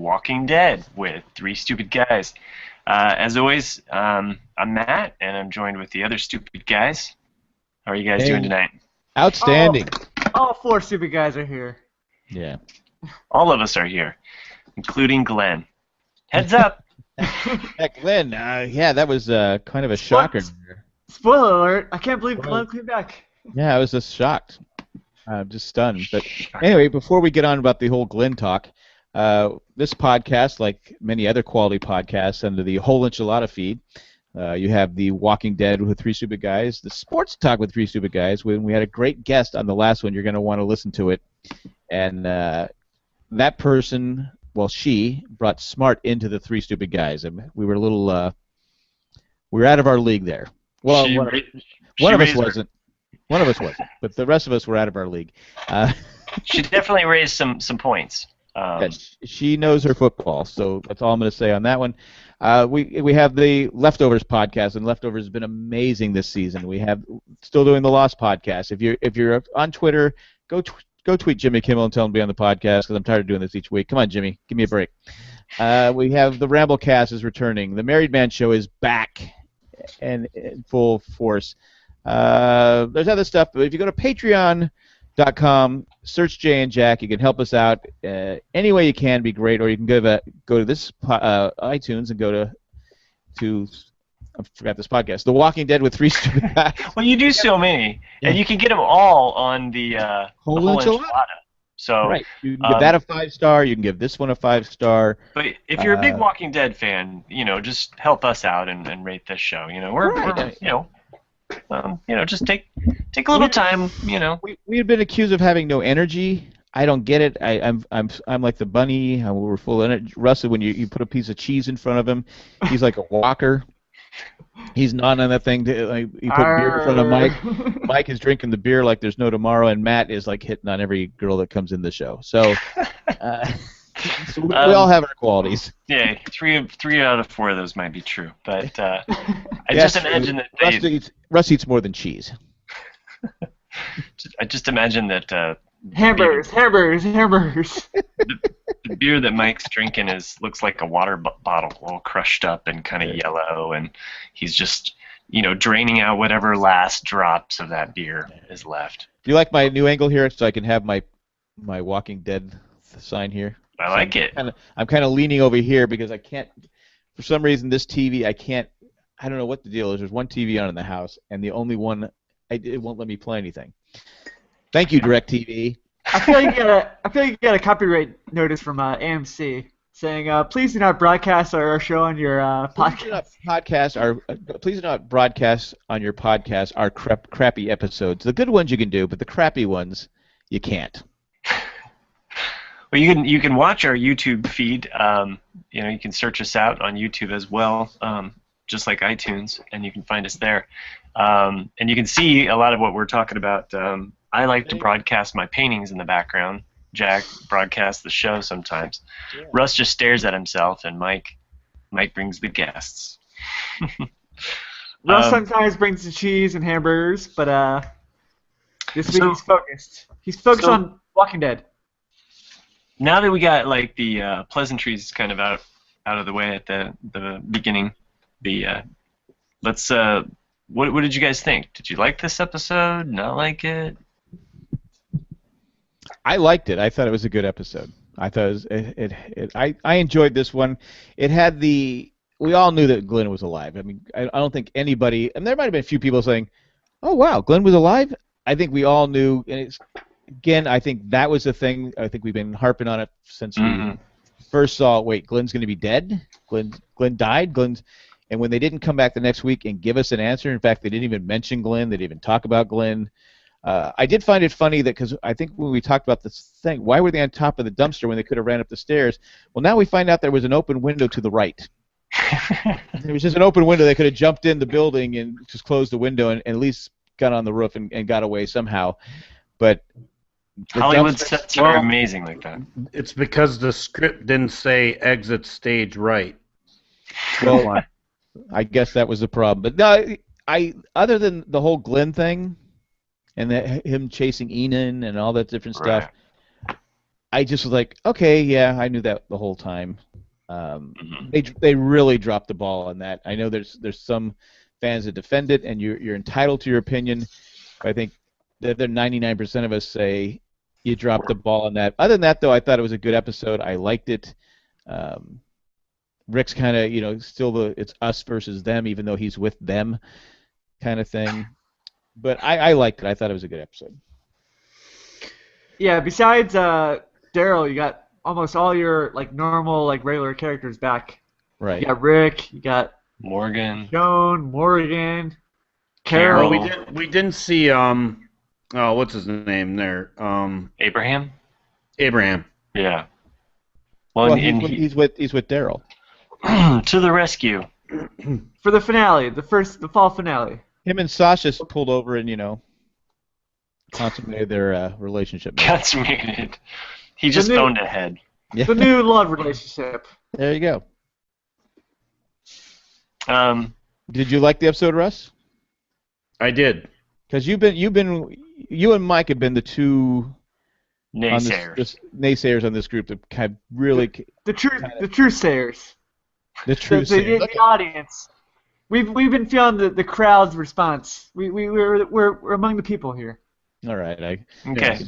Walking Dead with Three Stupid Guys. As always, I'm Matt, and I'm joined with the other stupid guys. How are you guys doing tonight? Outstanding. All four stupid guys are here. Yeah. All of us are here, including Glenn. Heads up! Glenn, yeah, that was kind of a shocker. Spoiler alert, I can't believe Glenn came back. Yeah, I was just shocked. I'm just stunned. But anyway, before we get on about the whole Glenn talk, this podcast, like many other quality podcasts under the Whole Enchilada feed, you have the Walking Dead with Three Stupid Guys, the Sports Talk with Three Stupid Guys. When we had a great guest on the last one, you're going to want to listen to it. And that person, well, she brought Smart into the Three Stupid Guys. And we were a little, we were out of our league there. Well, one of us wasn't. One of us wasn't, but the rest of us were out of our league. She definitely raised some points. Yeah, she knows her football, so that's all I'm going to say on that one. We have the Leftovers podcast, and Leftovers has been amazing this season. We have still doing the Lost podcast. If you're on Twitter, go tweet Jimmy Kimmel and tell him to be on the podcast because I'm tired of doing this each week. Come on, Jimmy, give me a break. We have the Ramblecast is returning. The Married Man Show is back and in full force. There's other stuff, but if you go to patreon.com, search Jay and Jack, you can help us out any way you can, be great, or you can go to this iTunes and go to I forgot this podcast, The Walking Dead with Three Stupid Guys. Well, you do so many, and you can get them all on the whole enchilada. So right, you can give that a 5-star. You can give this one a 5-star. But if you're a big Walking Dead fan, just help us out and rate this show. We're just take a little time. We had been accused of having no energy. I don't get it. I'm like the bunny. We're full of energy. Russell, when you put a piece of cheese in front of him, he's like a walker. He's not on that thing. You put beer in front of Mike. Mike is drinking the beer like there's no tomorrow, and Matt is like hitting on every girl that comes in the show. So, so we all have our qualities. Yeah, three out of 4 of those might be true, but I just imagine that Russ eats more than cheese. I just imagine that hamburgers. The beer that Mike's drinking looks like a water bottle, all crushed up and kind of yellow, and he's just draining out whatever last drops of that beer is left. Do you like my new angle here, so I can have my Walking Dead sign here? I like it. I'm kind of leaning over here because I can't, for some reason, this TV, I don't know what the deal is. There's one TV on in the house, and the only one, it won't let me play anything. Thank you, DirecTV. I feel like you got a copyright notice from AMC saying, "Please do not broadcast our show on your podcast." Please do not broadcast on your podcast our crappy episodes. The good ones you can do, but the crappy ones you can't. Well, you can watch our YouTube feed. You can search us out on YouTube as well, just like iTunes, and you can find us there. And you can see a lot of what we're talking about. I like to broadcast my paintings in the background. Jack broadcasts the show sometimes. Yeah. Russ just stares at himself, and Mike brings the guests. Russ sometimes brings the cheese and hamburgers, but this week he's focused. He's focused on Walking Dead. Now that we got like the pleasantries kind of out of the way at the beginning, let's what did you guys think? Did you like this episode? Not like it? I liked it. I thought it was a good episode. I thought I enjoyed this one. It had we all knew that Glenn was alive. I mean, I don't think anybody, and there might have been a few people saying, "Oh wow, Glenn was alive." I think we all knew, and again, I think that was the thing. I think we've been harping on it since we first saw. Wait, Glenn's going to be dead. Glenn died. And when they didn't come back the next week and give us an answer, in fact, they didn't even mention Glenn. They didn't even talk about Glenn. I did find it funny that because I think when we talked about this thing, why were they on top of the dumpster when they could have ran up the stairs? Well, now we find out there was an open window to the right. There was just an open window. They could have jumped in the building and just closed the window and at least got on the roof and got away somehow. But Hollywood sets are amazing like that. It's because the script didn't say exit stage right. Well, I guess that was the problem. But no, other than the whole Glenn thing and him chasing Enon and all that different stuff, I just was like, okay, yeah, I knew that the whole time. Mhm. They really dropped the ball on that. I know there's some fans that defend it, and you're entitled to your opinion. But I think that the 99% of us say you dropped the ball on that. Other than that, though, I thought it was a good episode. I liked it. Um, Rick's kind of, still it's us versus them, even though he's with them, kind of thing. But I liked it. I thought it was a good episode. Yeah, besides Daryl, you got almost all your like normal, like regular characters back. You Right. got Rick, you got Morgan, Joan, Morgan, Well, Carol. Carol, we didn't see oh, what's his name there? Abraham. Abraham. Yeah. Well, Well, and he's with Daryl. to the rescue. For the finale, the fall finale. Him and Sasha pulled over and consummated their relationship. Maybe. Consummated. He just new- phoned ahead. Yeah. The new love relationship. There you go. Um, Did you like the episode, Russ? I did. Because you and Mike have been the two on naysayers. this naysayers on this group that have really The true sayers. the true The audience. We've been feeling the crowd's response. We're among the people here. All right. Okay.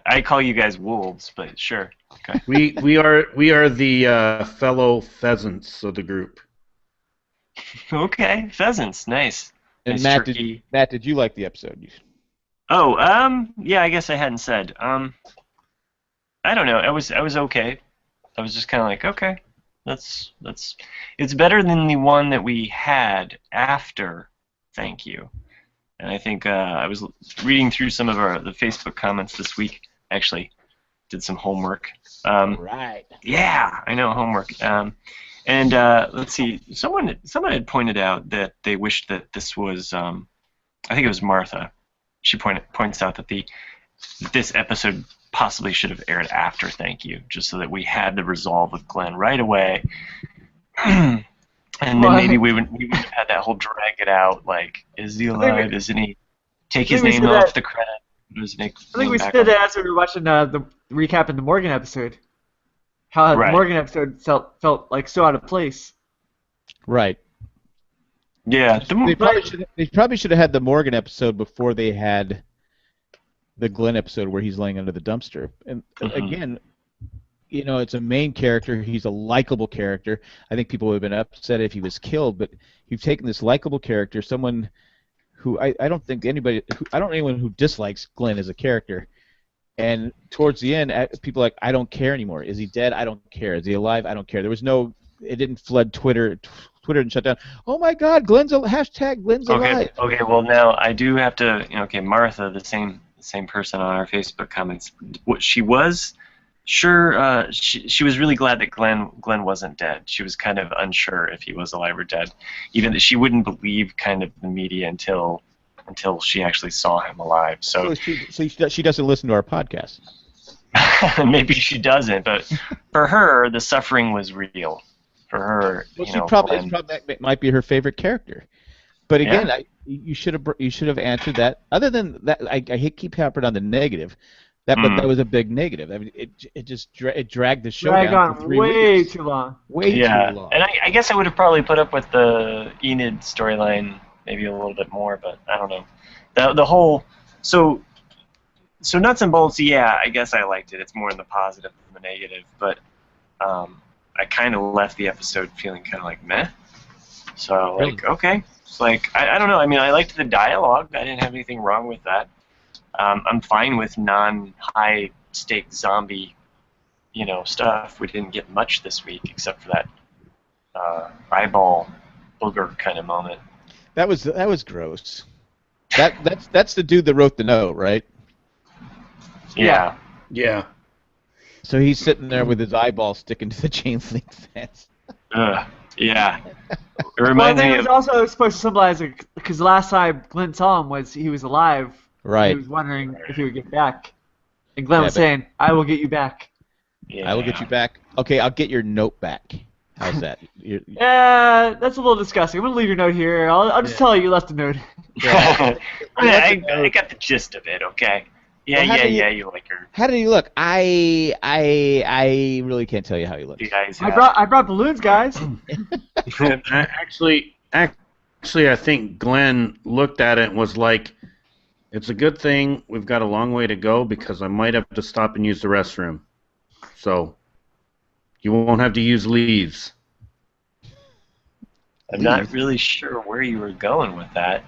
I call you guys wolves, but sure. Okay. We are the fellow pheasants of the group. Okay. Pheasants. Nice. And Nice Matt, turkey. did you like the episode? Oh, yeah. I guess I hadn't said. I don't know. I was okay. I was just kind of like, okay, that's. It's better than the one that we had after. Thank you. And I think I was reading through some of the Facebook comments this week. Actually, did some homework. Right. Yeah, I know homework. And let's see. Someone had pointed out that they wished that this was. I think it was Martha. She points out that this episode possibly should have aired after Thank You, just so that we had the resolve with Glenn right away. And then maybe we wouldn't have had that whole drag it out, like, is he alive? Isn't he? Take his name off the credit. I think we said that as we were watching the recap in the Morgan episode. How the Morgan episode felt like so out of place. Right. Yeah. They probably should have had the Morgan episode before they had the Glenn episode where he's laying under the dumpster. And again, it's a main character. He's a likable character. I think people would have been upset if he was killed, but you've taken this likable character, someone who I don't think I don't know anyone who dislikes Glenn as a character. And towards the end, people are like, I don't care anymore. Is he dead? I don't care. Is he alive? I don't care. There was it didn't flood Twitter. Twitter didn't shut down. Oh my God, Glenn's alive. Okay. Well, now I do have to. Okay, Martha, the same person on our Facebook comments. What she was. Sure, she was really glad that Glenn wasn't dead. She was kind of unsure if he was alive or dead. Even that she wouldn't believe kind of the media until she actually saw him alive. So she doesn't listen to our podcast. Maybe she doesn't, but for her, the suffering was real. For her, well, she probably might be her favorite character. But again, yeah. you should have answered that. Other than that, I keep hammering on the negative. But that was a big negative. I mean, it dragged the show down for 3 weeks. Way too long. Way too long. And I guess I would have probably put up with the Enid storyline maybe a little bit more, but I don't know. The whole so nuts and bolts. Yeah, I guess I liked it. It's more in the positive than the negative, but I kind of left the episode feeling kind of like meh. So okay, it's like I don't know. I mean, I liked the dialogue. I didn't have anything wrong with that. I'm fine with non-high stake zombie, stuff. We didn't get much this week except for that eyeball booger kind of moment. That was gross. That's the dude that wrote the note, right? Yeah. Yeah. So he's sitting there with his eyeball sticking to the chain link fence. Yeah. It reminds me it was also supposed to symbolize because the last time Glenn saw him he was alive. Right. He was wondering if he would get back. And Glenn was saying, I will get you back. Yeah. I will get you back. Okay, I'll get your note back. How's that? Yeah, that's a little disgusting. I'm going to leave your note here. I'll just tell you left a note. I got the gist of it, okay? Yeah, Well, you like her. How did he look? I really can't tell you how he looks. You guys I brought balloons, guys. Actually, I think Glenn looked at it and was like, "It's a good thing we've got a long way to go because I might have to stop and use the restroom. So you won't have to use leaves." I'm not really sure where you were going with that.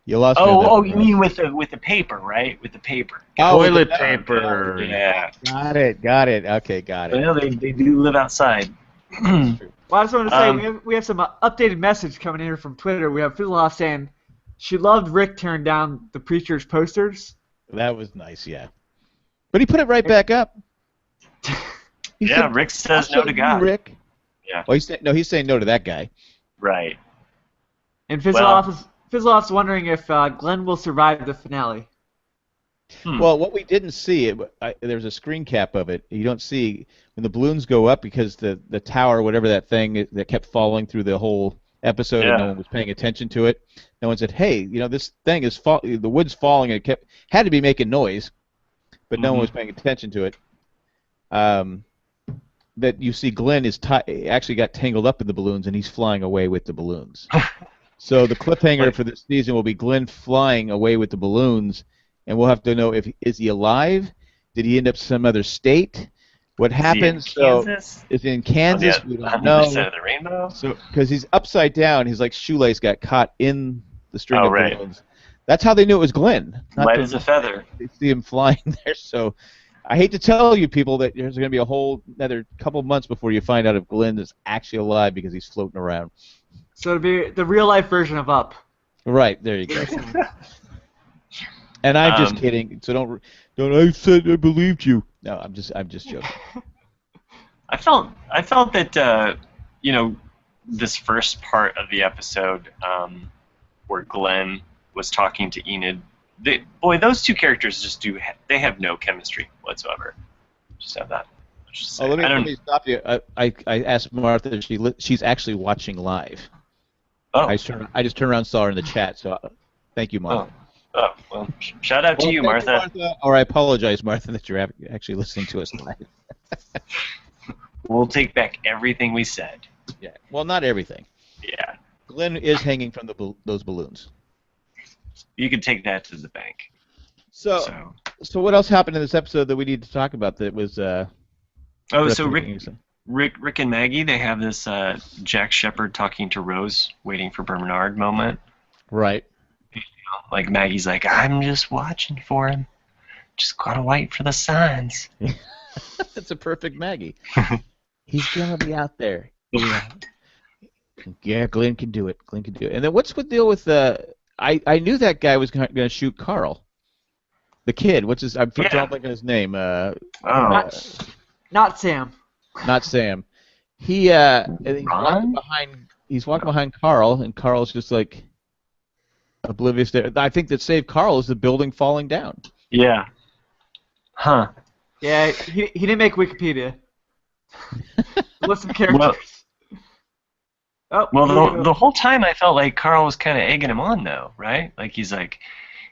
You lost me. Oh, you mean with the paper, right? With the paper. Toilet paper. Yeah. Got it. Okay, got it. Well, they do live outside. That's true. Well, I just want to say we have some updated message coming in from Twitter. We have Fizzlehoff saying she loved Rick tearing down the preacher's posters. That was nice, yeah. But he put it right back up. Yeah, Rick says no to God. Rick. Yeah. Well, he's saying no to that guy. Right. And Fizzlehoff's wondering if Glenn will survive the finale. Well, what we didn't see, there's a screen cap of it. You don't see when the balloons go up because the tower, whatever that thing that kept falling through the whole episode, and no one was paying attention to it. No one said, "Hey, this thing is the wood's falling," and it had to be making noise, but no one was paying attention to it. That you see, Glenn actually got tangled up in the balloons, and he's flying away with the balloons. So the cliffhanger for this season will be Glenn flying away with the balloons. And we'll have to know is he alive? Did he end up some other state? What happened? Kansas? Is he in Kansas? We don't On the know. other side of the rainbow? So because he's upside down, his shoelace got caught in the string of balloons. That's how they knew it was Glenn. Light as a feather. They see him flying there. So I hate to tell you people that there's going to be another couple months before you find out if Glenn is actually alive because he's floating around. So it'll be the real life version of Up. Right, there you go. And I'm just kidding. So don't. I said I believed you. No, I'm just joking. I felt that this first part of the episode where Glenn was talking to Enid. Those two characters they have no chemistry whatsoever. Just have that. Let me stop you. I asked Martha if she's actually watching live. Oh. I just turned around and saw her in the chat. So thank you, Martha. Oh, well, shout out to you, Martha. Or I apologize, Martha, that you're actually listening to us live. We'll take back everything we said. Yeah. Well, not everything. Yeah. Glenn is hanging from those balloons. You can take that to the bank. So what else happened in this episode that we need to talk about that was... so Rick and Maggie, they have this Jack Shepherd talking to Rose, waiting for Bernard moment. Right. Like Maggie's like, I'm just watching for him. Just gotta wait for the signs. That's a perfect Maggie. He's gonna be out there. Yeah, Glenn can do it. And then what's the deal with I knew that guy was gonna shoot Carl, the kid. I'm drawing his name. Not Sam. Not Sam. He's walking behind Carl, and Carl's just like oblivious there. I think that saved Carl is the building falling down. Yeah. Huh. Yeah, he didn't make Wikipedia. What's some characters? The whole time I felt like Carl was kind of egging him on, though, right? Like he's like,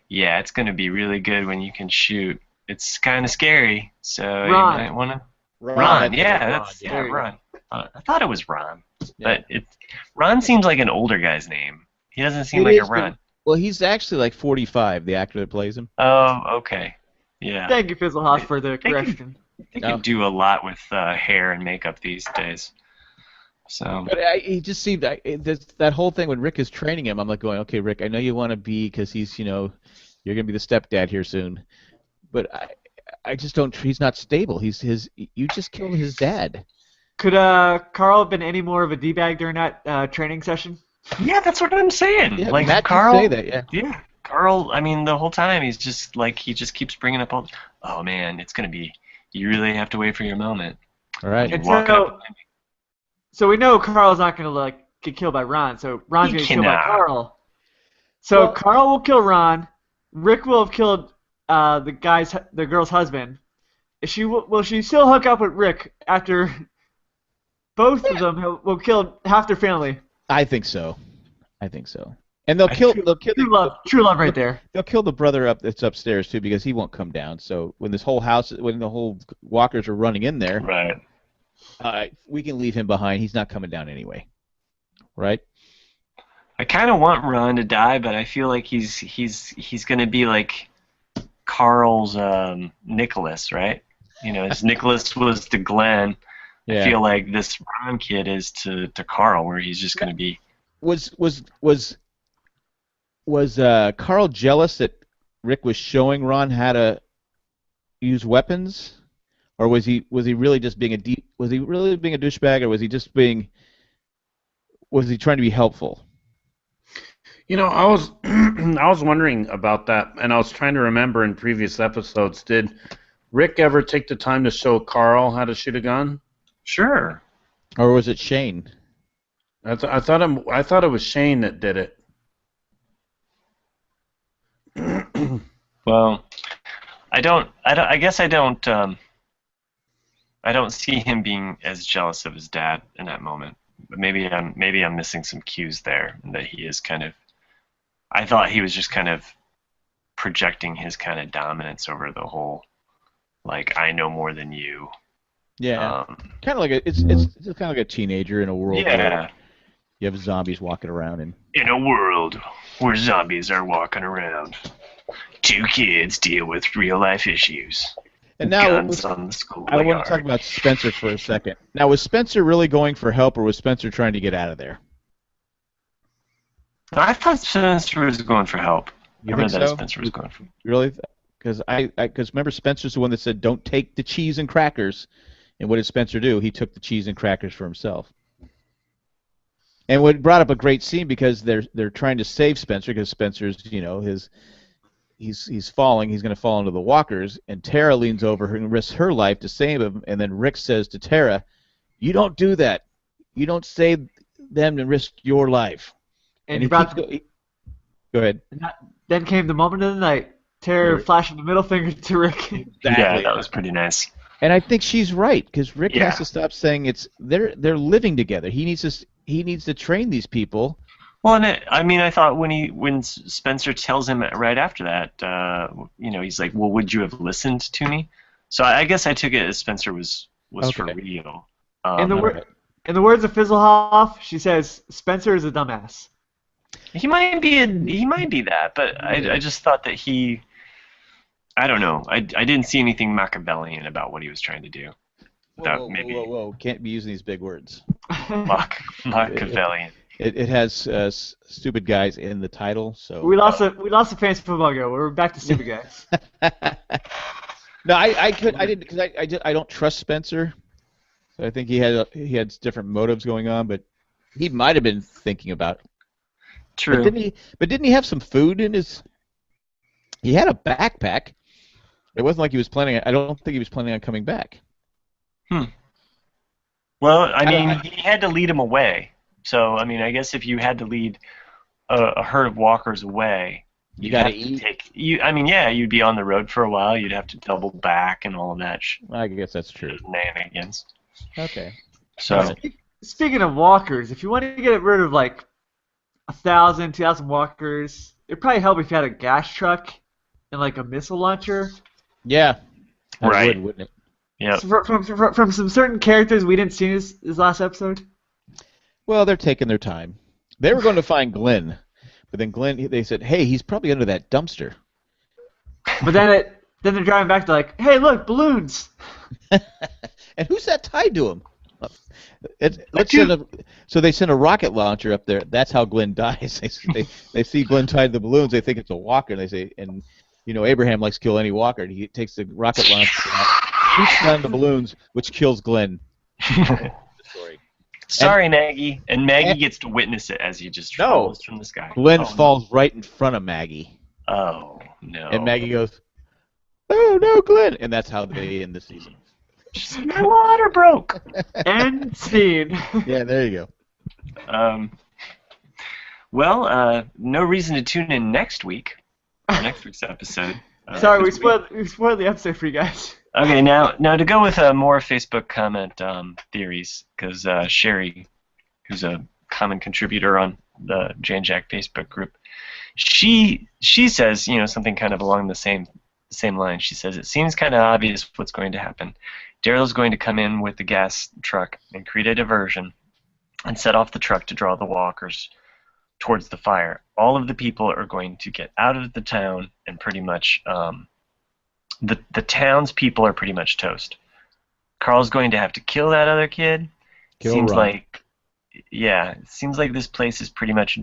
yeah, it's going to be really good when you can shoot. It's kind of scary, so you might want to... Ron, yeah, Ron. I thought it was Ron, but Ron seems like an older guy's name. He doesn't seem like a Ron. Well, he's actually like 45, the actor that plays him. Oh, okay. Yeah. Thank you, Fizzlehoff, for the correction. They can do a lot with hair and makeup these days. So. But he just seemed that whole thing when Rick is training him. I'm like going, okay, Rick, I know you want to be because he's you're gonna be the stepdad here soon, but I just don't. He's not stable. You just killed his dad. Could Carl have been any more of a d-bag during that training session? Yeah, that's what I'm saying. Yeah, like Matt Carl, say that, yeah. Yeah, Carl. I mean, the whole time he's just like he just keeps bringing up all. Oh man, it's gonna be. You really have to wait for your moment. All right. So we know Carl's not gonna get killed by Ron. So Ron's gonna get killed by Carl. So Carl will kill Ron. Rick will have killed the girl's husband. Will she still hook up with Rick after both of them will kill half their family? I think so. And they'll kill true love right there. They'll kill the brother that's upstairs too because he won't come down. So when the whole walkers are running in there, right? We can leave him behind. He's not coming down anyway, right? I kind of want Ron to die, but I feel like he's gonna be like Carl's Nicholas, right? You know, as Nicholas was to Glenn. Yeah. I feel like this Ron kid is to Carl, where he's just gonna be. Was Carl jealous that Rick was showing Ron how to use weapons, or was he really just being a douchebag, or was he trying to be helpful? You know, I was I was wondering about that, and I was trying to remember in previous episodes, did Rick ever take the time to show Carl how to shoot a gun? Sure. Or was it Shane? I thought it was Shane that did it. Well, I guess I don't see him being as jealous of his dad in that moment. But maybe I'm missing some cues there, and that he is kind of. I thought he was just kind of projecting his kind of dominance over the whole, like, I know more than you. Yeah, kind of like it's kind of like a teenager in a world where you have zombies walking around in a world where zombies are walking around. Two kids deal with real life issues. And now guns on the school I want to talk about Spencer for a second. Now, was Spencer really going for help, or was Spencer trying to get out of there? I thought Spencer was going for help. You think so? Spencer was going for really, because remember Spencer's the one that said don't take the cheese and crackers, and what did Spencer do? He took the cheese and crackers for himself. And what brought up a great scene because they're trying to save Spencer because Spencer's he's falling. He's going to fall into the walkers, and Tara leans over her and risks her life to save him. And then Rick says to Tara, "You don't do that. You don't save them and risk your life." And he keeps go ahead. Then came the moment of the night. Tara flashing the middle finger to Rick. Exactly. Yeah, that was pretty nice. And I think she's right because Rick has to stop saying they're living together. He needs to train these people. Well, and I thought when Spencer tells him right after that, he's like, "Well, would you have listened to me?" So I guess I took it as Spencer was for real. In the words of Fizzlehoff, she says, "Spencer is a dumbass." He might be that, but I just thought that I don't know. I didn't see anything Machiavellian about what he was trying to do. Whoa! Can't be using these big words. Machiavellian. It has stupid guys in the title, so we lost a fancy football go. We're back to stupid guys. No, I didn't because I don't trust Spencer. So I think he had different motives going on, but he might have been thinking about. True. But didn't he have some food in his? He had a backpack. It wasn't like he was planning. I don't think he was planning on coming back. Well, he had to lead him away. So, I guess if you had to lead a herd of walkers away, you got to eat. You'd be on the road for a while. You'd have to double back and all of that. I guess that's true. Shenanigans. Okay. So, speaking of walkers, if you want to get rid of like 1,000, 2,000 walkers, it'd probably help if you had a gas truck and like a missile launcher. Yeah. Right. Wouldn't it? Yeah. So from some certain characters we didn't see this last episode. Well, they're taking their time. They were going to find Glenn, but then they said, "Hey, he's probably under that dumpster." But then they're driving back to like, "Hey, look, balloons." And who's that tied to him? So they send a rocket launcher up there. That's how Glenn dies. They see Glenn tied to the balloons. They think it's a walker. And they say, and Abraham likes to kill any walker. And he takes the rocket launcher out, shoots down the balloons, which kills Glenn. Sorry, Maggie. And Maggie gets to witness it as he just falls from the sky. Glenn falls right in front of Maggie. Oh, no. And Maggie goes, "Oh, no, Glenn." And that's how they end the season. My water broke. End scene. Yeah, there you go. No reason to tune in next week's episode. Sorry, we spoiled the episode for you guys. Okay, now to go with more Facebook comment theories, because Sherry, who's a common contributor on the Jane Jack Facebook group. She says, something kind of along the same line. She says it seems kind of obvious what's going to happen. Daryl's going to come in with the gas truck and create a diversion and set off the truck to draw the walkers towards the fire. All of the people are going to get out of the town, and pretty much the townspeople are pretty much toast. Carl's going to have to kill that other kid. Seems like this place is pretty much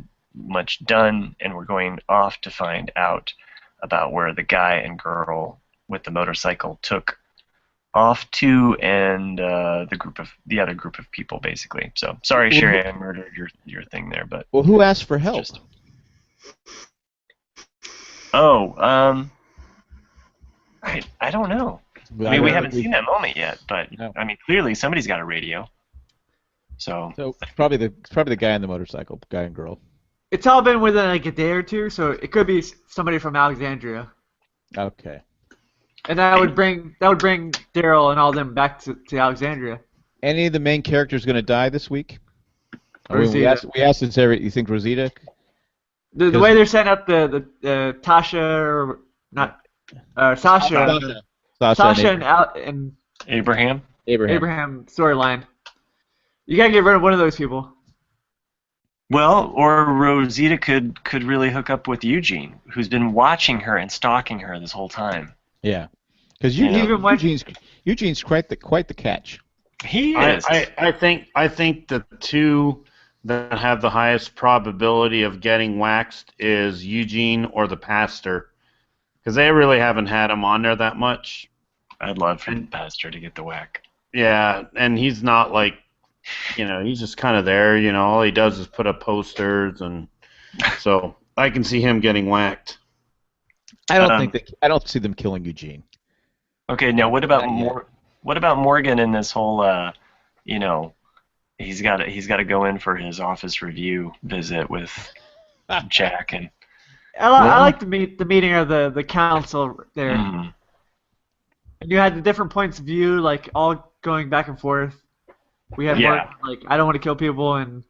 done, and we're going off to find out about where the guy and girl with the motorcycle took off to, and the other group of people, basically. So sorry, Sherry, I murdered your thing there, but who asked for help? I don't know. I mean, we haven't seen that moment yet, but no. I mean, clearly somebody's got a radio. So it's probably the guy on the motorcycle, guy and girl. It's all been within like a day or two, so it could be somebody from Alexandria. Okay. And that would bring Daryl and all of them back to Alexandria. Any of the main characters going to die this week? Rosita. We asked this every. You think Rosita? The way they're setting up the Tasha, or not Sasha and Abraham storyline. You gotta get rid of one of those people. Well, or Rosita could really hook up with Eugene, who's been watching her and stalking her this whole time. Yeah, because Eugene's quite the catch. He is. I think the two that have the highest probability of getting waxed is Eugene or the pastor, because they really haven't had him on there that much. I'd love for the pastor to get the whack. Yeah, and he's not like, he's just kind of there. All he does is put up posters, and so I can see him getting whacked. I don't see them killing Eugene. Okay, now what about Morgan in this whole? He's got to go in for his office review visit with Jack, and I like the meeting of the council there. Mm-hmm. And you had the different points of view, like all going back and forth. We had Morgan, like, I don't want to kill people, and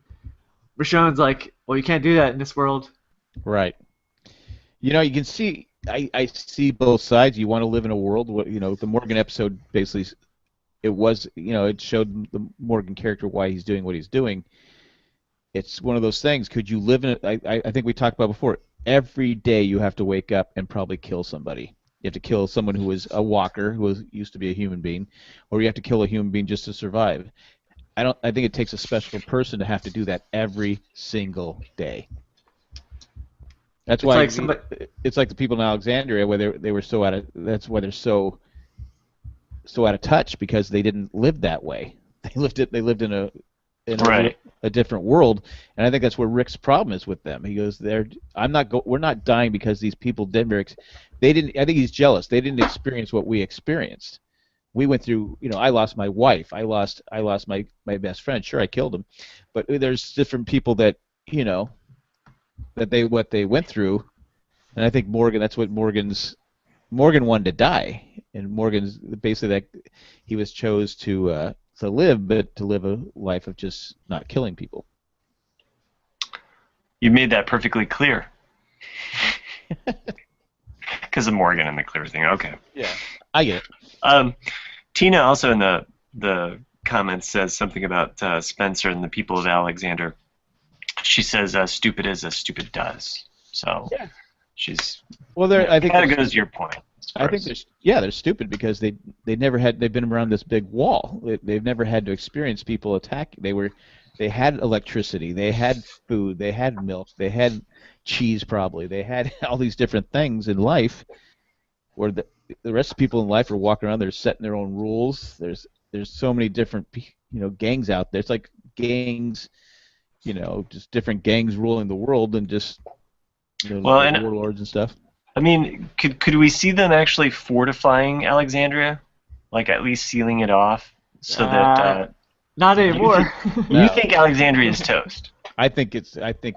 Rashawn's like, well, you can't do that in this world. Right. You can see. I see both sides. You want to live in a world where, the Morgan episode basically, it showed the Morgan character why he's doing what he's doing. It's one of those things. Could you live in it? I think we talked about before. Every day you have to wake up and probably kill somebody. You have to kill someone who is a walker, who used to be a human being, or you have to kill a human being just to survive. I think it takes a special person to have to do that every single day. That's why it's like the people in Alexandria, where they were so that's why they're so out of touch, because they didn't live that way. They lived in a different world, and I think that's where Rick's problem is with them. He goes, we're not dying because these people didn't. I think he's jealous. They didn't experience what we experienced. We went through. I lost my wife. I lost my best friend. Sure, I killed him, but there's different people that what they went through, and I think that's what Morgan wanted to die, and Morgan's basically that he was chose to live, but to live a life of just not killing people. You made that perfectly clear. Because of Morgan and the clear thing. Okay. Yeah, I get it. Tina also in the comments says something about Spencer and the people of Alexander. She says, "Stupid is as stupid does." So yeah. She's. Well, I think that goes to your point. I think they're stupid because they've been around this big wall. They've never had to experience people attacking. They had electricity, they had food, they had milk, they had cheese probably, they had all these different things in life, where the rest of the people in life are walking around. They're setting their own rules. There's so many different gangs out there. It's like gangs, just different gangs ruling the world, and just and warlords and stuff. I mean, could we see them actually fortifying Alexandria, like at least sealing it off, so that? Not anymore. You think Alexandria is toast? I think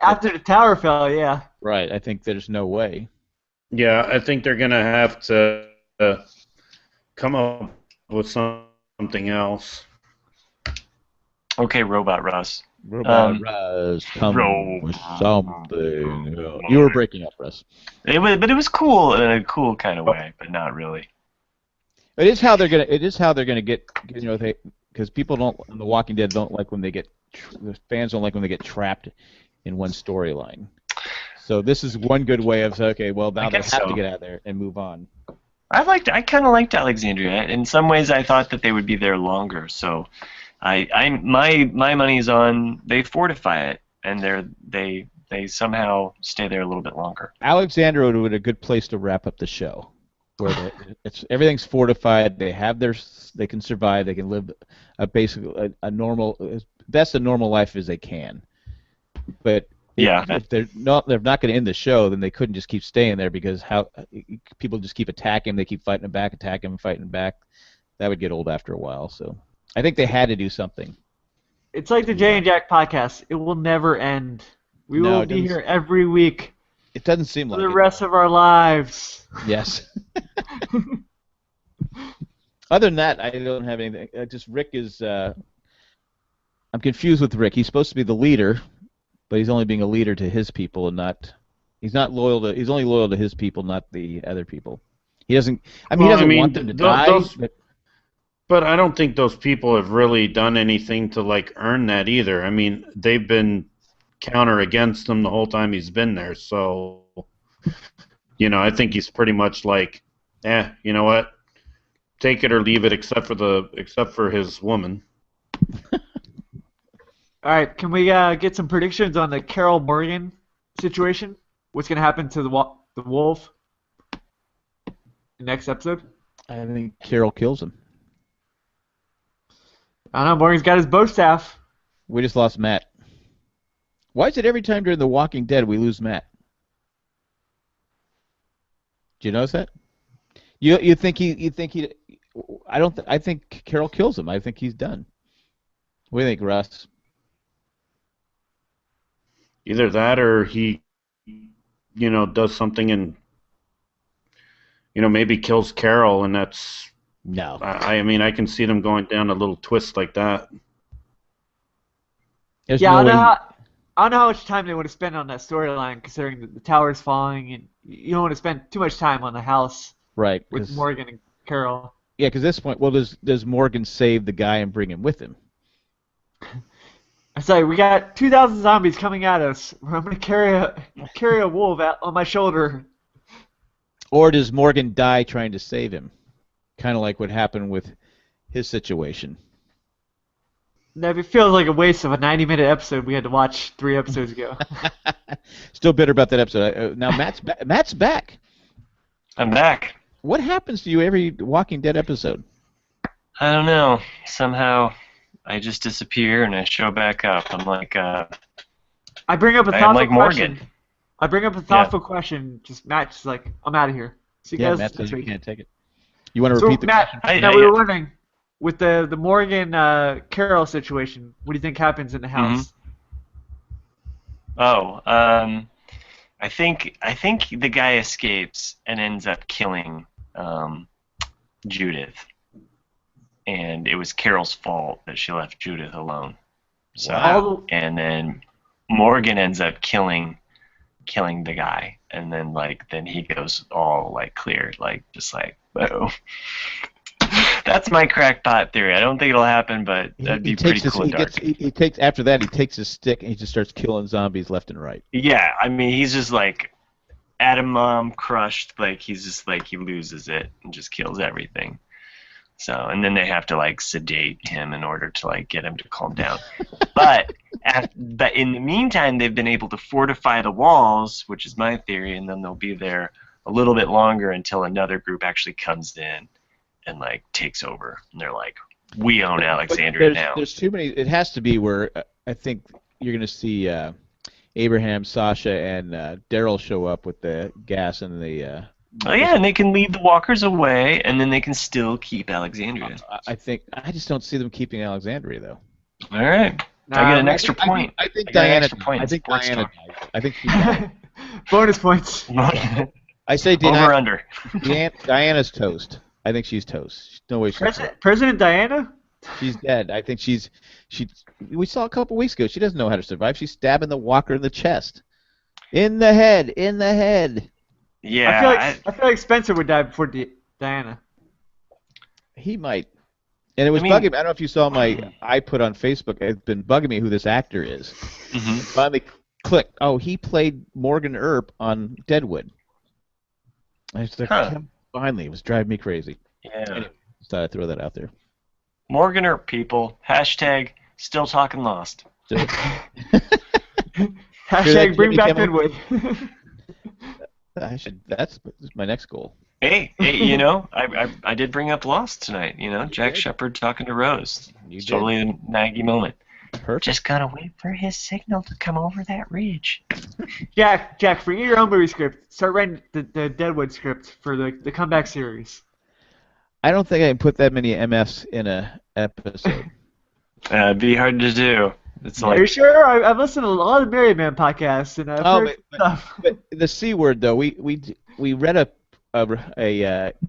after the tower fell, yeah. Right. I think there's no way. Yeah, I think they're gonna have to come up with something else. Okay, Robot Russ. Robot Russ, come with something. You were breaking up, Russ. But it was cool in a cool kind of way, but not really. It is how they're gonna. It is how they're gonna get. Because people don't. The Walking Dead don't like when they get. The fans don't like when they get trapped in one storyline. So this is one good way of saying, okay, well now they have to get out of there and move on. I kind of liked Alexandria. In some ways, I thought that they would be there longer. So, my money is on they fortify it and they somehow stay there a little bit longer. Alexandria would be a good place to wrap up the show, where everything's fortified. They can survive. They can live basically a normal, best a normal life as they can. But if they're not going to end the show, then they couldn't just keep staying there because people just keep attacking. They keep fighting them back, attacking them, fighting back. That would get old after a while. So I think they had to do something. It's like the Jay and Jack podcast. It will never end. We will be here every week. It doesn't seem like for the rest of our lives. Yes. Other than that, I don't have anything. Just Rick is. I'm confused with Rick. He's supposed to be the leader, but he's only being a leader to his people and not. He's not loyal to. He's only loyal to his people, not the other people. He doesn't. I mean, he doesn't want them to die. But I don't think those people have really done anything to like earn that either. I mean, they've been counter against him the whole time he's been there. So, I think he's pretty much like, you know what? Take it or leave it, except for his woman. All right, can we get some predictions on the Carol Morgan situation? What's going to happen to the wolf? The next episode? I think Carol kills him. I don't know. Morgan's got his bow staff. We just lost Matt. Why is it every time during The Walking Dead we lose Matt? Do you notice that? You think he? I think Carol kills him. I think he's done. What do you think, Russ? Either that or he, does something and, maybe kills Carol, and that's. No. I mean, I can see them going down a little twist like that. There's I don't know how much time they want to spend on that storyline, considering the tower's falling, and you don't want to spend too much time on the house. Right. With Morgan and Carol. Yeah, because at this point, does Morgan save the guy and bring him with him? I say we got 2,000 zombies coming at us. I'm gonna carry a wolf out on my shoulder. Or does Morgan die trying to save him? Kind of like what happened with his situation. Now, it feels like a waste of a 90-minute episode we had to watch 3 episodes ago. Still bitter about that episode. Now Matt's back. I'm back. What happens to you every Walking Dead episode? I don't know. Somehow I just disappear and I show back up. I'm like I bring up a thoughtful question. Morgan. I bring up a thoughtful question. Matt's like, I'm out of here. See you guys Matt says next you week. can't take it. You want to repeat the Matt, question? We were wondering, with the Morgan Carol situation, what do you think happens in the house? I think the guy escapes and ends up killing Judith, and it was Carol's fault that she left Judith alone. So and then Morgan ends up killing the guy, and then he goes all clear, just whoa. That's my crackpot theory. I don't think it'll happen, but that'd be pretty cool and dark. After that, he takes his stick and he just starts killing zombies left and right. Yeah, I mean, he's just atom bomb crushed. He's just he loses it and just kills everything. So, and then they have to sedate him in order to get him to calm down. But in the meantime, they've been able to fortify the walls, which is my theory, and then they'll be there a little bit longer until another group actually comes in and takes over. And they're like, we own Alexandria now. There's too many. It has to be where I think you're going to see Abraham, Sasha, and Daryl show up with the gas and the. And they can lead the walkers away, and then they can still keep Alexandria. I just don't see them keeping Alexandria though. All right. I get an extra point. I think Diana. I think Diana. I think she died. Bonus points. I say over under. Diana's toast. I think she's toast. No way she's President Diana? She's dead. I think she. We saw a couple weeks ago. She doesn't know how to survive. She's stabbing the walker in the chest, in the head, in the head. Yeah. I feel like Spencer would die before Diana. He might. And it was bugging me. I don't know if you saw I put on Facebook. It's been bugging me who this actor is. Mm-hmm. Finally clicked. Oh, he played Morgan Earp on Deadwood. I just finally, it was driving me crazy. Yeah. Anyway, just thought I'd throw that out there. Morgan Earp, people. Hashtag still talking Lost. Hashtag bring back Deadwood. That's my next goal. Hey, you know, I did bring up Lost tonight. You know, Jack Shepherd talking to Rose. It's totally a Maggie moment. Perfect. Just gotta wait for his signal to come over that ridge. Jack, forget your own movie script. Start writing the Deadwood script for the comeback series. I don't think I can put that many MFs in a episode. It'd be hard to do. It's Are you sure? I've listened to a lot of Married Man podcasts and I've heard stuff. But the C word though, we read a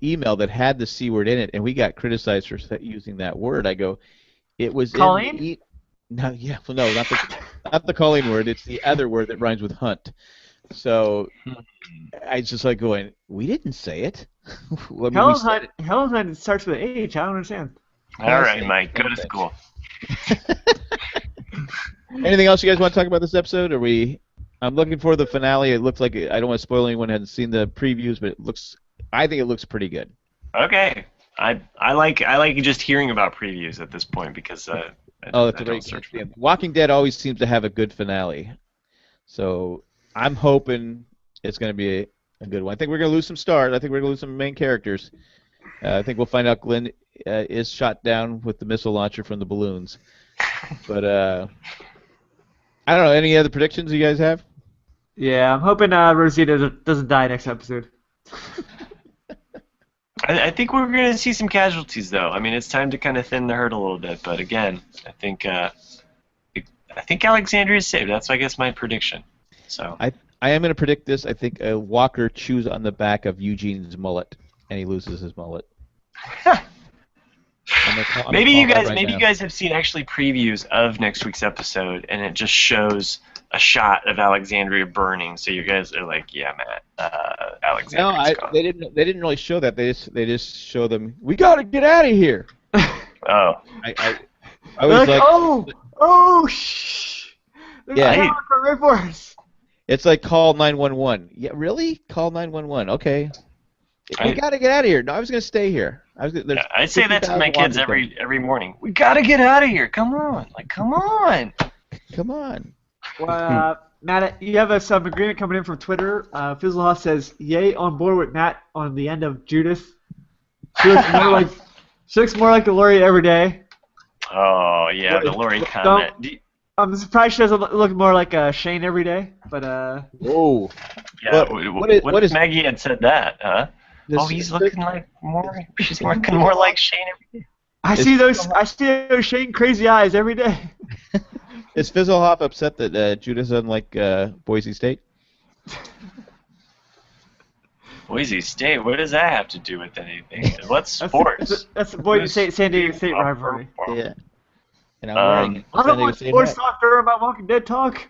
email that had the C word in it, and we got criticized for using that word. I go, it was Colleen? No, not the Colleen word. It's the other word that rhymes with hunt. So I just like going, we didn't say it. Helen Hunt starts with H. I don't understand. All right, Mike, go to school. Anything else you guys want to talk about this episode? I'm looking for the finale. It looks like I don't want to spoil anyone who hasn't seen the previews, but I think it looks pretty good. Okay, I like just hearing about previews at this point because that's a great search. Walking Dead always seems to have a good finale, so I'm hoping it's going to be a good one. I think we're going to lose some stars. I think we're going to lose some main characters. I think we'll find out Glenn is shot down with the missile launcher from the balloons. But I don't know. Any other predictions you guys have? Yeah, I'm hoping Rosita doesn't die next episode. I think we're going to see some casualties, though. I mean, it's time to kind of thin the herd a little bit. But again, I think Alexandria is saved. That's, I guess, my prediction. So I am going to predict this. I think Walker chews on the back of Eugene's mullet, and he loses his mullet. Maybe you guys have seen actually previews of next week's episode, and it just shows a shot of Alexandria burning. So you guys are like, yeah, Matt, Alexandria. No, they didn't really show that. They just show them. We got to get out of here. Oh. I was like, shh. Yeah. Right for us. It's like call 911. Yeah, really? Call 911. Okay. We got to get out of here. No, I was going to stay here. I say that to my kids every morning. We got to get out of here. Come on. Come on. Come on. Well, Matt, you have some agreement coming in from Twitter. Fizzlehoff says, yay, on board with Matt on the end of Judith. She looks more like the Lori every day. Oh, yeah, the Lori comment. I'm surprised she doesn't look more like Shane every day, but Whoa. Yeah, what if Maggie had said that, huh? He's looking like more. She's looking more like Shane every day. I see those Shane crazy eyes every day. Is Fizzlehoff upset that Judith's unlike Boise State? Boise State? What does that have to do with anything? What's sports? That's the Boise State San Diego State rivalry. Yeah. And I'm wearing I don't want sports talk during my Walking Dead talk.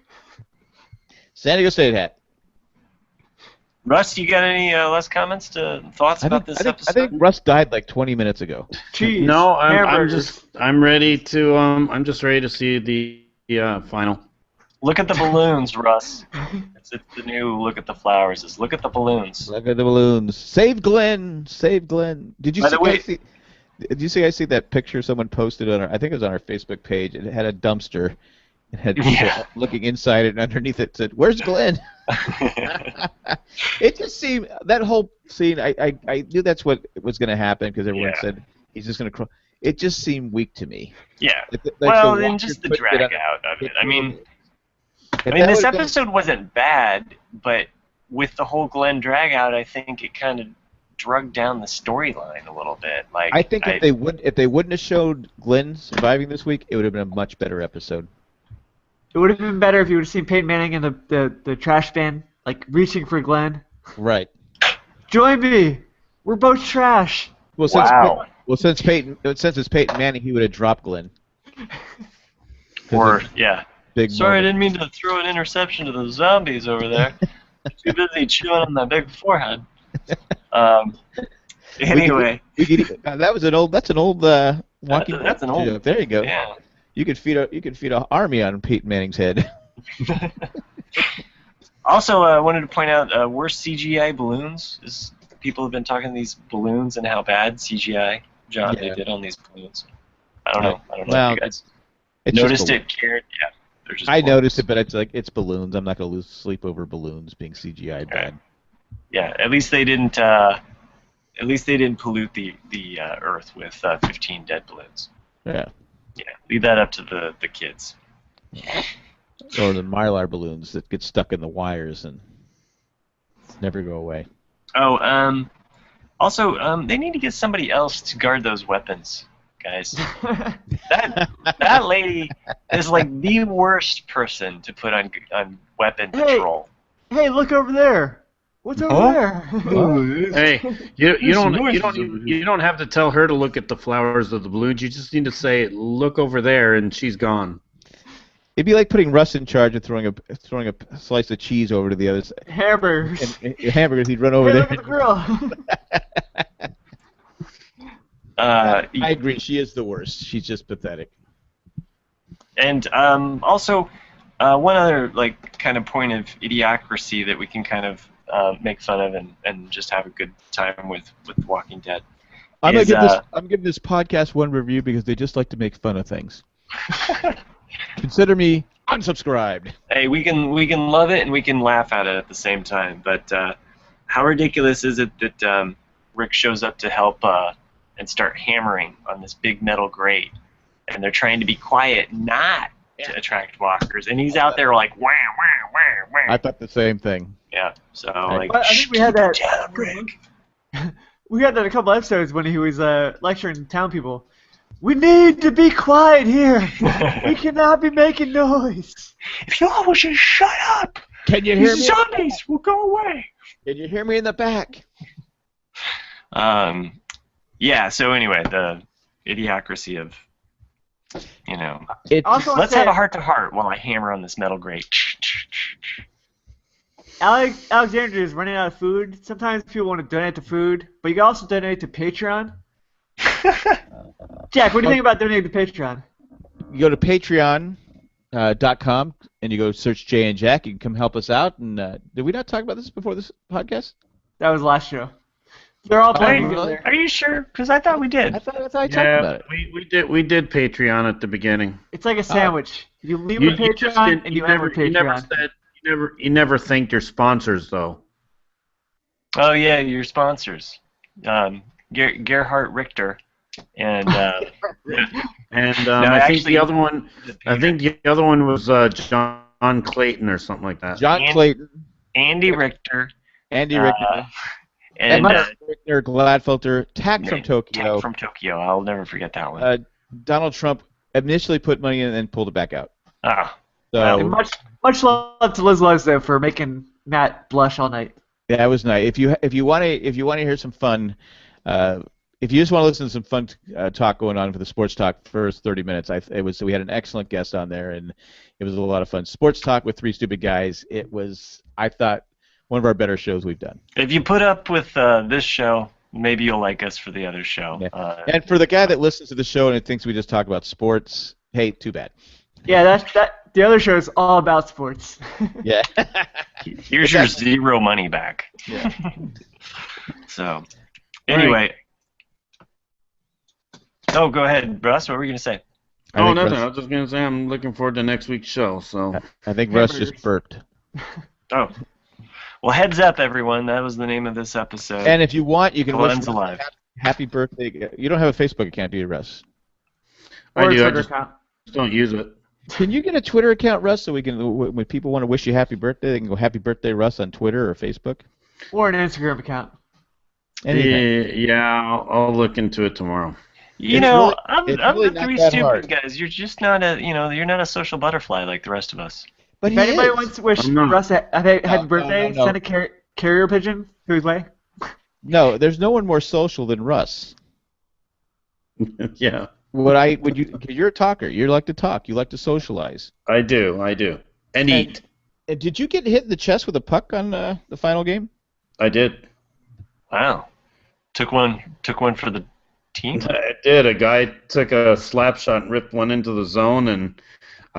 San Diego State hat. Russ, you got any last thoughts about this episode? I think Russ died like 20 minutes ago. Jeez. No, I'm ready to I'm just ready to see the final. Look at the balloons, Russ. It's the new look at the flowers. Is look at the balloons. Look at the balloons. Save Glenn. Save Glenn. Did you see that picture someone posted on I think it was on our Facebook page? It had a dumpster. It had people looking inside it, and underneath it said, "Where's Glenn?" It just seemed that whole scene. I knew that's what was going to happen because everyone said he's just going to crawl. It just seemed weak to me. Yeah. And just the drag out of it. I mean, this episode wasn't bad, but with the whole Glenn drag out, I think it kind of drug down the storyline a little bit. Like I think if they wouldn't have showed Glenn surviving this week, it would have been a much better episode. It would have been better if you would have seen Peyton Manning in the trash bin, like reaching for Glenn. Right. Join me. We're both trash. Well, Well, since it's Peyton Manning, he would have dropped Glenn. Or yeah. Big Sorry, I moment. didn't mean to throw an interception to the zombies over there. Too busy chewing on that big forehead. Anyway, That's an old Walking that's an old. joke. There you go. Yeah. You could feed an army on Peyton Manning's head. Also, I wanted to point out worst CGI balloons. People have been talking these balloons and how bad CGI job they did on these balloons. I don't know. Well, if you guys it's noticed it, cared. Yeah, they're just. I balloons. noticed it, but it's balloons. I'm not going to lose sleep over balloons being CGI bad. Yeah, at least they didn't. Pollute the Earth with 15 dead balloons. Yeah. Yeah, leave that up to the kids. Or the Mylar balloons that get stuck in the wires and never go away. Oh, also, they need to get somebody else to guard those weapons, guys. that lady is like the worst person to put on weapon patrol. Hey, look over there. What's over there? Hey, you don't have to tell her to look at the flowers of the balloons. You just need to say, "Look over there," and she's gone. It'd be like putting Russ in charge of throwing a slice of cheese over to the other side. Hamburgers. And hamburgers, he'd run over Hey, there. look at the grill. I agree. She is the worst. She's just pathetic. And also, one other kind of point of idiocracy that we can kind of make fun of and just have a good time with Walking Dead. I'm giving this podcast one review because they just like to make fun of things. Consider me unsubscribed. Hey, we can love it and we can laugh at it at the same time. But how ridiculous is it that Rick shows up to help and start hammering on this big metal grate, and they're trying to be quiet, not to attract walkers, and he's out there like wah wah wah wah. I thought the same thing. Yeah. So I think we had that. down, Rick. We had that a couple episodes when he was lecturing town people. We need to be quiet here. We cannot be making noise. If you all would just shut up, Can you hear me? zombies will go away. Can you hear me in the back? Yeah. So anyway, the idiocracy of, Also, let's have a heart-to-heart while I hammer on this metal grate. Alexandria is running out of food. Sometimes people want to donate to food, but you can also donate to Patreon. Jack, what do you think about donating to Patreon? You go to patreon.com and you go search Jay and Jack. You can come help us out. And did we not talk about this before this podcast? That was last show. They're all playing together. Are you sure? Because I thought we did. I thought I talked about it. We did Patreon at the beginning. It's like a sandwich. You leave a Patreon and you have a Patreon. You never thanked your sponsors though. Oh yeah, your sponsors, Gerhard Richter, and I actually, think the other one. I think the other one was John Clayton or something like that. John Clayton, Andy Richter, Andy Richter, and Richter, Gladfelter, Tack from Tokyo. Tack from Tokyo. I'll never forget that one. Donald Trump initially put money in and then pulled it back out. So And much love to Liz Lesdo for making Matt blush all night. yeah, it was nice. If you want to hear some fun, if you just want to listen to some fun talk going on for the sports talk first 30 minutes, we had an excellent guest on there and it was a lot of fun. Sports talk with three stupid guys. It was, I thought, one of our better shows we've done. If you put up with this show, maybe you'll like us for the other show. Yeah. And for the guy that listens to the show and thinks we just talk about sports, hey, too bad. Yeah, the other show is all about sports. Yeah. Here's your zero money back. Yeah. So, anyway. Oh, go ahead, Russ. What were you going to say? Oh, nothing. I was just going to say I'm looking forward to next week's show. So I think Russ just burped. Oh. Well, heads up, everyone. That was the name of this episode. And if you want, you can Glenn's wish alive. Happy birthday. You don't have a Facebook account, do you, Russ? I do. I Twitter just don't use it. Can you get a Twitter account, Russ, so we can, when people want to wish you happy birthday, they can go Happy Birthday, Russ, on Twitter or Facebook? Or an Instagram account. Yeah, I'll look into it tomorrow. I'm really the not three that stupid hard. guys. You're just not you're not a social butterfly like the rest of us. But If anybody wants to wish I'm not. Russ a happy birthday, no. send a carrier pigeon to his way. No, there's no one more social than Russ. Yeah. Cause you're a talker. You like to talk. You like to socialize. I do. And eat. And did you get hit in the chest with a puck on the final game? I did. Wow. Took one for the team? I did. A guy took a slap shot and ripped one into the zone, and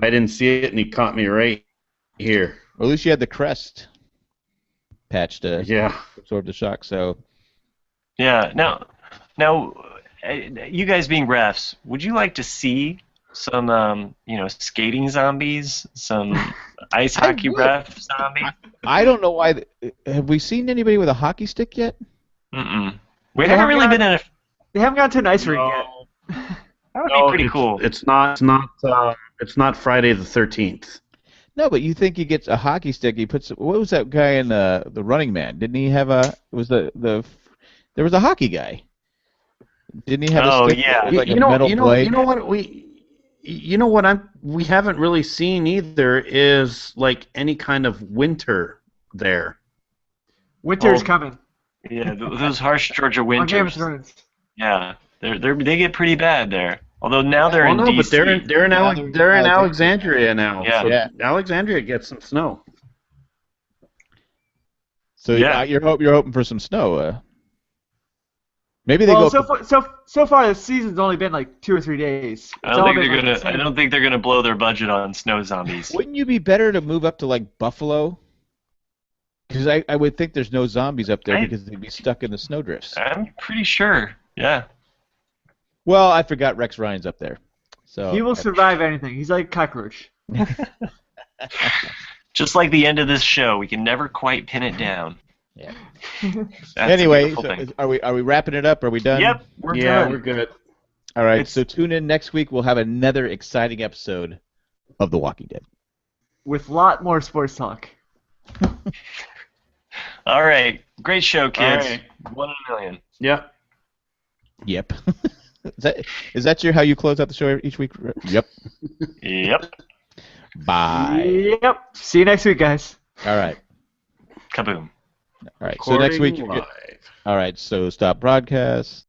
I didn't see it, and he caught me right here. Or at least you had the crest patch to Yeah. absorb the shock. So Yeah. Now, you guys being refs, would you like to see some, skating zombies, some ice hockey ref zombies? I don't know why. Have we seen anybody with a hockey stick yet? Mm-mm. We haven't really been in a. They haven't gone to an ice rink yet. That would be pretty cool. It's not Friday the 13th. No, but you think he gets a hockey stick? He puts. What was that guy in the Running Man? Didn't he have a? Was there was a hockey guy? Didn't he have a stick? Yeah. Like a metal blade? You know what we haven't really seen either is like any kind of winter there. Winter's coming. Yeah, those harsh Georgia On Game of winters. Thrones. Yeah, they get pretty bad there. Although now they're in DC. But they're in Alexandria now. Yeah. So Yeah. Alexandria gets some snow. So Yeah. you're hoping for some snow. Maybe they Well, go. so far the season's only been like 2 or 3 days. I don't think they're gonna blow their budget on snow zombies. Wouldn't you be better to move up to like Buffalo? Because I would think there's no zombies up there because they'd be stuck in the snowdrifts. I'm pretty sure. Yeah. Well, I forgot Rex Ryan's up there. So He will survive anything. He's like a cockroach. Just like the end of this show, we can never quite pin it down. Yeah. That's Anyway, a beautiful thing. are we wrapping it up? Are we done? Yep, we're Yeah, good. we're good. All right. So tune in next week. We'll have another exciting episode of The Walking Dead. With a lot more sports talk. All right, great show, kids. All right. 1 in a million. Yeah. Yep. Is that how you close out the show each week? Yep. Yep. Bye. Yep. See you next week, guys. All right. Kaboom. All right. So next week. Recording live. All right. So stop broadcast.